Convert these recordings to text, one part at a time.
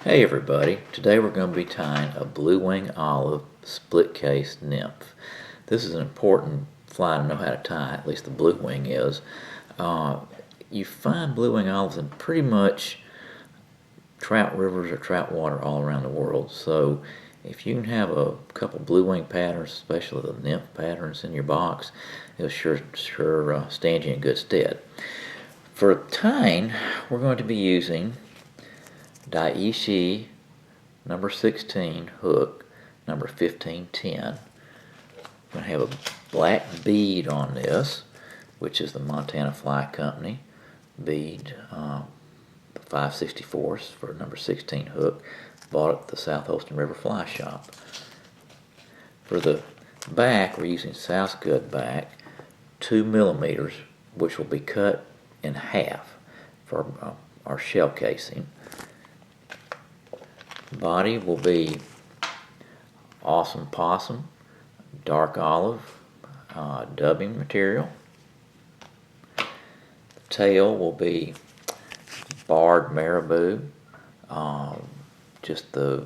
Hey everybody, today we're going to be tying a blue wing olive split case nymph. This is an important fly to know how to tie, at least the blue wing is. You find blue wing olives in pretty much trout rivers or trout water all around the world, so if you can have a couple blue wing patterns, especially the nymph patterns in your box, it'll sure stand you in good stead. For tying, we're going to be using Daiichi number 16 hook, number 1510. I'm going to have a black bead on this, which is the Montana Fly Company bead, 5/64 for number 16 hook, bought at the South Holston River Fly Shop. For the back, we're using South Scud back, 2 millimeters, which will be cut in half for our shell casing. Body will be Awesome Possum, dark olive, dubbing material. The tail will be barred marabou, just the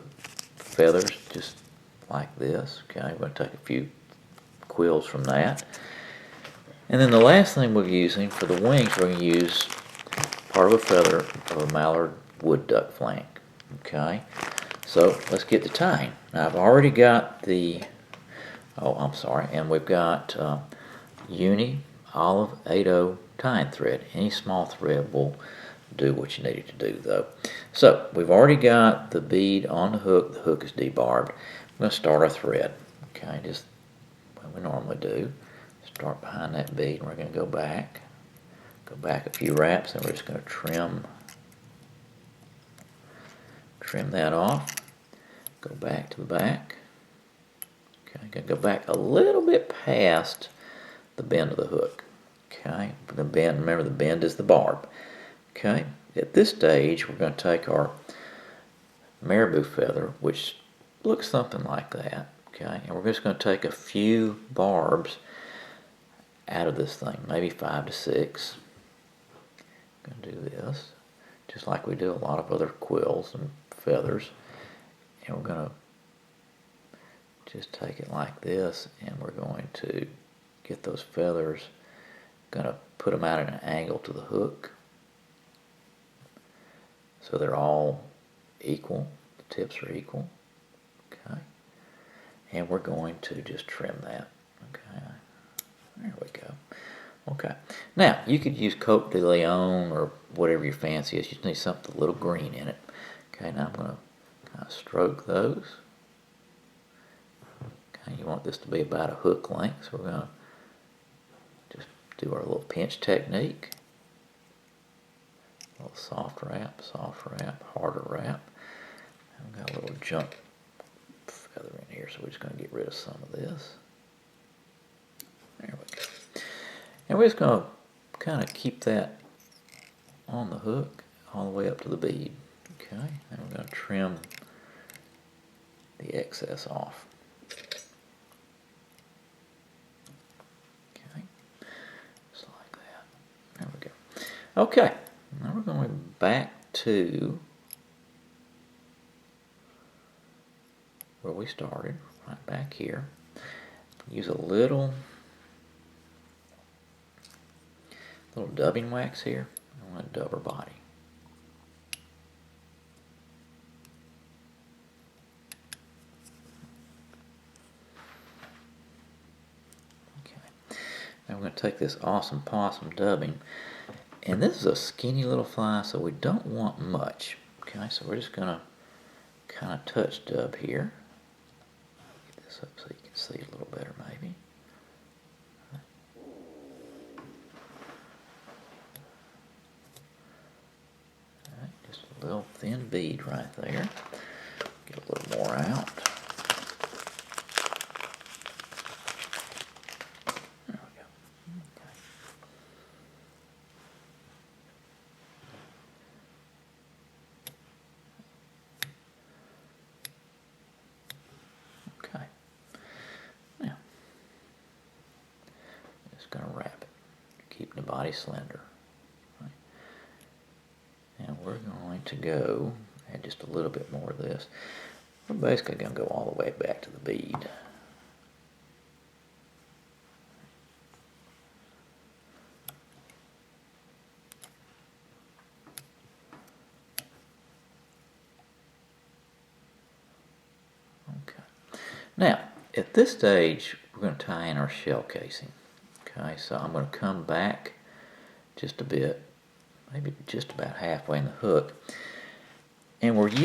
feathers, just like this. Okay, we're going to take a few quills from that. And then the last thing we're using for the wings, we're going to use part of a feather of a mallard wood duck flank. Okay, so let's get to tying. Now I've already got the, and we've got uni olive 8/0 tying thread. Any small thread will do what you need it to do though. So we've already got the bead on the hook is debarbed. I'm going to start our thread. Okay, just what we normally do. Start behind that bead and we're going to go back a few wraps, and we're just going to trim that off. Go back to the back. Okay, going to go back a little bit past the bend of the hook. Okay, the bend, remember the bend is the barb. Okay, at this stage we're going to take our marabou feather, which looks something like that. Okay, and we're just going to take a few barbs out of this thing, maybe 5 to 6. I'm going to do this just like we do a lot of other quills and feathers, and we're going to just take it like this, and we're going to get those feathers, going to put them out at an angle to the hook so they're all equal, the tips are equal. Okay, and we're going to just trim that. Okay, there we go. Okay, now you could use Cote de Leon or whatever your fancy is. You just need something with a little green in it. Okay, now I'm going to kind of stroke those. Okay, you want this to be about a hook length, so we're going to just do our little pinch technique. A little soft wrap, harder wrap. I've got a little jump feather in here, so we're just going to get rid of some of this. There we go. And we're just going to kind of keep that on the hook all the way up to the bead. Okay, and we're going to trim the excess off. Okay, just like that. There we go. Okay, now we're going back to where we started, right back here. Use a little dubbing wax here. I want to dub her body. Okay. Now we're going to take this Awesome Possum dubbing, and this is a skinny little fly, so we don't want much. Okay, so we're just going to kind of touch dub here. Get this up so you can see a little better maybe. Little thin bead right there. Get a little more out. There we go. Okay. Okay. Now, I'm just going to wrap it, keeping the body slender. Right. And we're going to go Add just a little bit more of this. We're basically going to go all the way back to the bead. Okay. Now, at this stage, we're going to tie in our shell casing. Okay, so I'm going to come back just a bit, maybe just about halfway in the hook. And what we're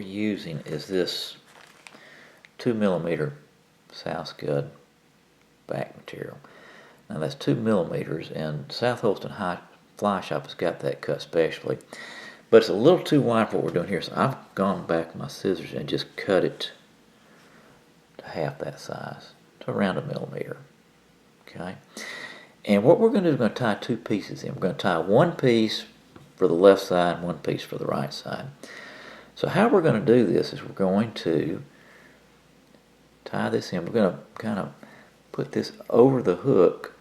using is this 2mm South Scud back material. Now that's 2 millimeters, and South Holston High Fly Shop has got that cut specially. But it's a little too wide for what we're doing here, so I've gone back with my scissors and just cut it to half that size, to around 1 millimeter. Okay? And what we're going to do is we're going to tie 2 pieces in. We're going to tie 1 piece for the left side and 1 piece for the right side. So how we're going to do this is we're going to tie this in. We're going to kind of put this over the hook,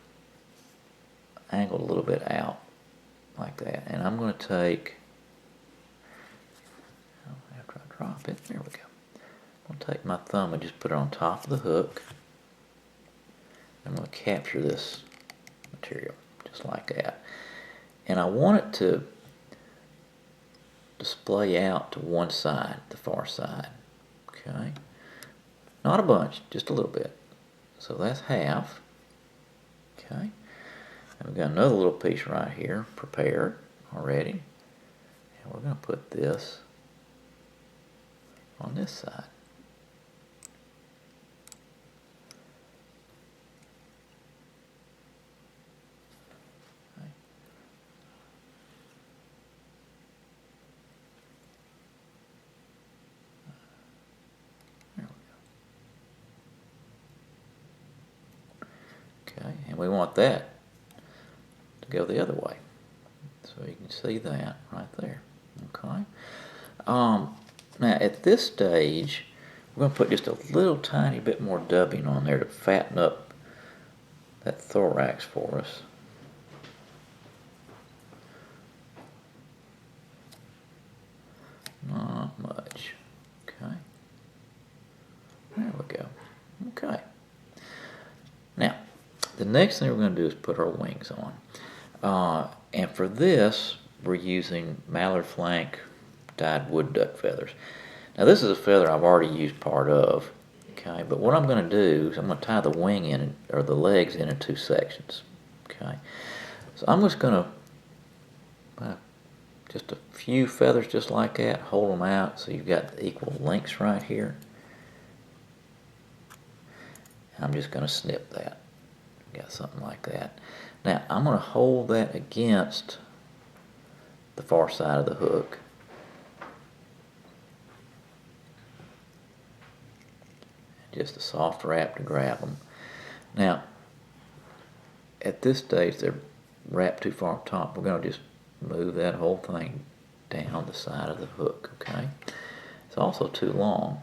angled a little bit out, like that. And I'm going to take, after I drop it, there we go. I'm going to take my thumb and just put it on top of the hook. I'm going to capture this material, just like that. And I want it to display out to one side, the far side. Okay? Not a bunch, just a little bit. So that's half. Okay? And we've got another little piece right here prepared already. And we're going to put this on this side. Okay, and we want that to go the other way. So you can see that right there. Okay. Now at this stage, we're going to put just a little tiny bit more dubbing on there to fatten up that thorax for us. Not much. Okay. There we go. Okay. Now, the next thing we're going to do is put our wings on. And for this, we're using mallard flank dyed wood duck feathers. Now this is a feather I've already used part of. Okay, but what I'm going to do is I'm going to tie the wing in, or the legs in 2 sections. Okay, so I'm just going to just a few feathers just like that, hold them out so you've got equal lengths right here. I'm just going to snip that. Got something like that. Now I'm going to hold that against the far side of the hook. Just a soft wrap to grab them. Now at this stage they're wrapped too far up top. We're going to just move that whole thing down the side of the hook. Okay. It's also too long,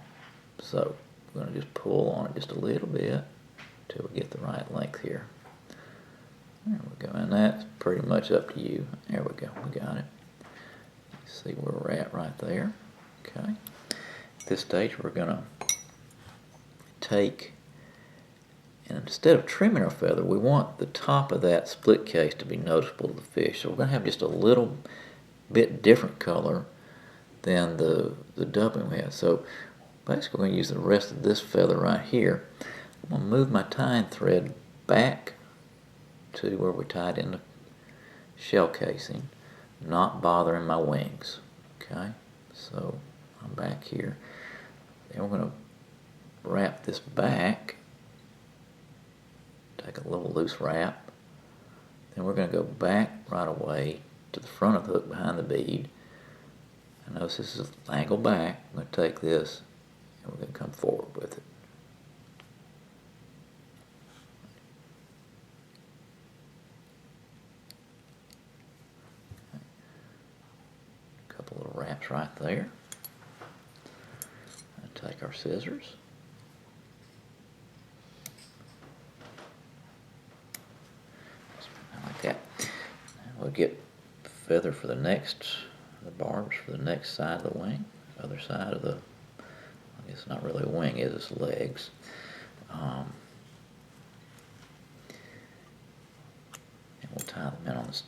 so we're going to just pull on it just a little bit till we get the right length here. There we go, and that's pretty much up to you. There we go, we got it. See where we're at right there. Okay. At this stage we're going to take, and instead of trimming our feather, we want the top of that split case to be noticeable to the fish. So we're going to have just a little bit different color than the dubbing we had. So basically we're going to use the rest of this feather right here. I'm going to move my tying thread back to where we tied in the shell casing, not bothering my wings. Okay, so I'm back here. Then we're going to wrap this back, take a little loose wrap, then we're going to go back right away to the front of the hook behind the bead. And notice this is angled back. I'm going to take this and we're going to come forward with it. A couple little wraps right there. And take our scissors. Like that. And we'll get feather for the next the barbs for the next side of the wing, other side of the, I guess not really a wing, it's legs. And we'll tie them in on the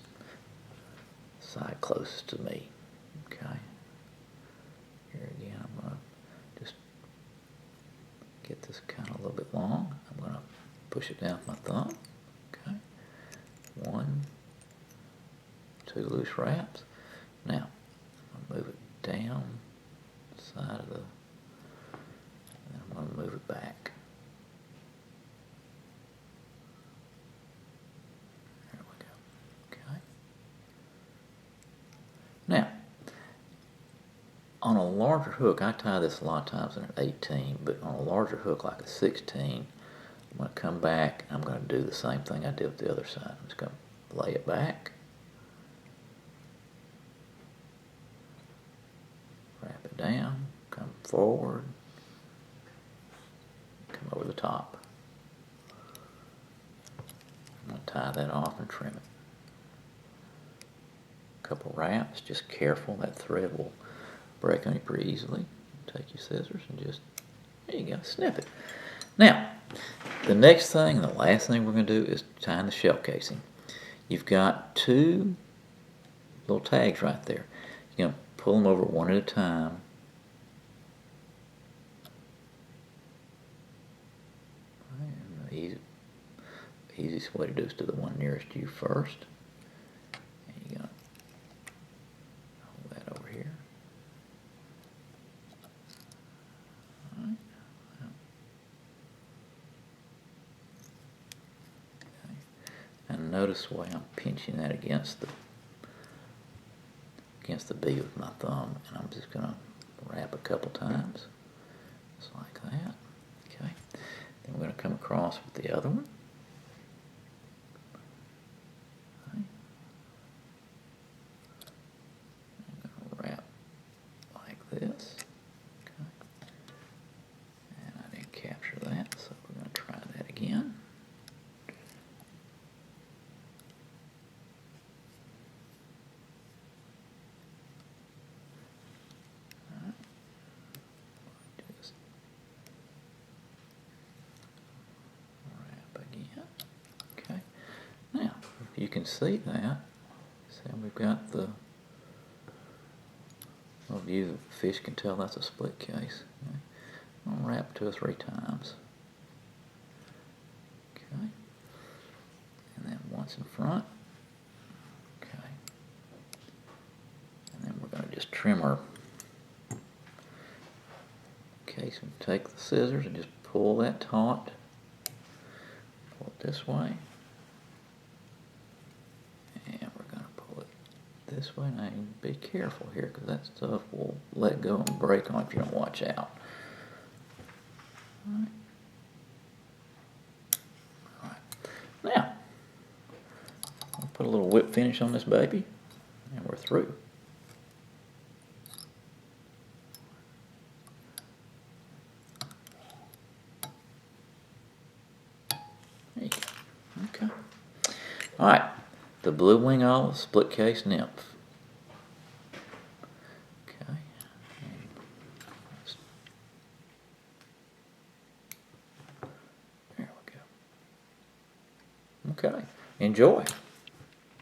side closest to me. Okay. Here again, I'm going to just get this kind of a little bit long. I'm going to push it down with my thumb. Okay. 1, 2 loose wraps. Now, I'm going to move it down the side of the, and then I'm going to move it back. There we go. Okay. Now, on a larger hook, I tie this a lot of times in an 18, but on a larger hook like a 16, I'm going to come back and I'm going to do the same thing I did with the other side. I'm just going to lay it back, wrap it down, come forward, come over the top. I'm going to tie that off and trim it. A couple wraps, just careful, that thread will break on you pretty easily. Take your scissors and just, there you go, snip it. Now, the next thing and the last thing we're going to do is tie in the shell casing. You've got 2 little tags right there. You're going to pull them over one at a time. And the easiest way to do is to the one nearest you first. And you're going to hold that over here. And notice the way I'm pinching that against the B with my thumb, and I'm just going to wrap a couple times, just like that. Okay. Then we're going to come across with the other one. Okay. I'm going to wrap like this. Okay. And I didn't capture that, so we're going to try that again. You can see that. See, we've got the, well, view the fish can tell that's a split case. Okay. I'm going to wrap 2 or 3 times. Okay. And then once in front. Okay. And then we're going to just trim our case and take the scissors and just pull that taut. Pull it this way. This way, now you be careful here because that stuff will let go and break on if you don't watch out. All right. Now, I'll put a little whip finish on this baby, and we're through. There you go. Okay. All right. The blue wing olive split case nymph. Okay. There we go. Okay. Enjoy.